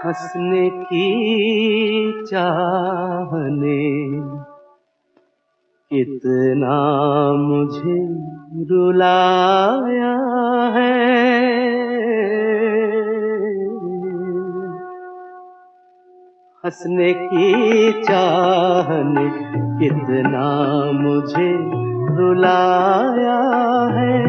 हंसने की चाहने कितना मुझे रुलाया है। हंसने की चाहने कितना मुझे रुलाया है।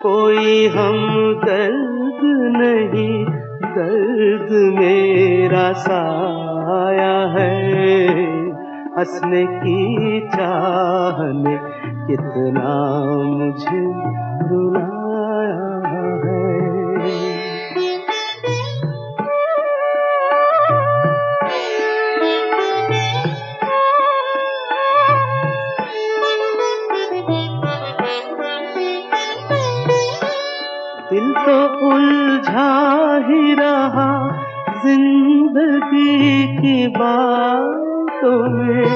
कोई हमदर्द नहीं, दर्द मेरा साया है। हंसने की चाहने कितना मुझे रुलाया है। दिल तो उलझा ही रहा जिंदगी की बातों में।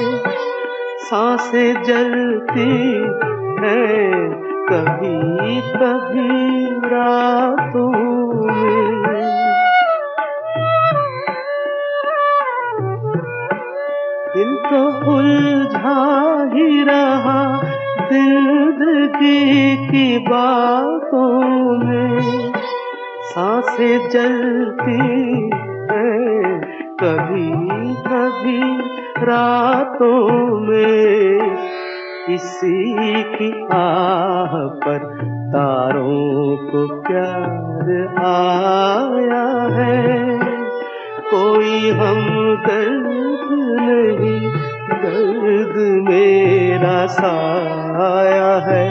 सांसें जलती हैं कभी कभी रातों में। दिल तो उलझा ही रहा जिंदगी की बातों में। सांसें जलती हैं कभी कभी रातों में। किसी की आह पर तारों को प्यार आया है। कोई हमदर्द नहीं, दर्द मेरा साया है।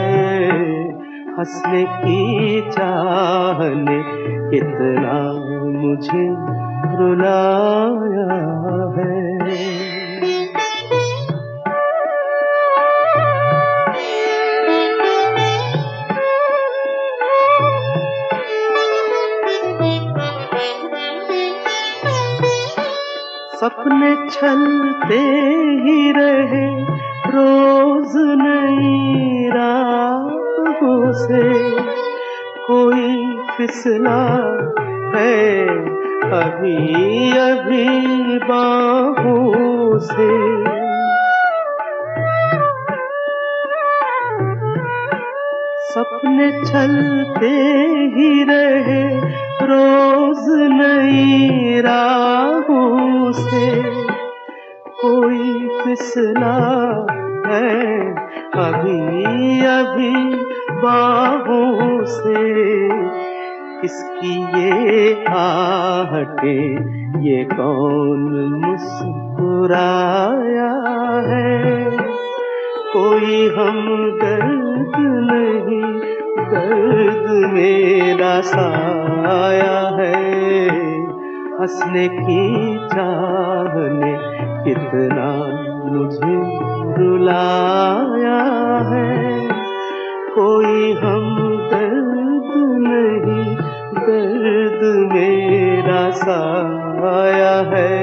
हंसने की चाहने कितना मुझे रुलाया है। सपने छलते ही रहे रोज नई राहों से। कोई फिसला है अभी अभी बाहों से। सपने छलते ही रहे रोज नई राहों से। कोई फिसला है अभी अभी बाहों से। किसकी ये आहटें, ये कौन मुस्कुराया है। कोई हमदर्द नहीं, दर्द मेरा साया है। हंसने की चाहने कितना मुझे रुलाया है। कोई हमदर्द नहीं, दर्द मेरा साया है।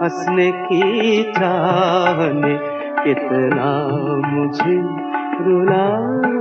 हंसने की चाहने कितना मुझे रुलाया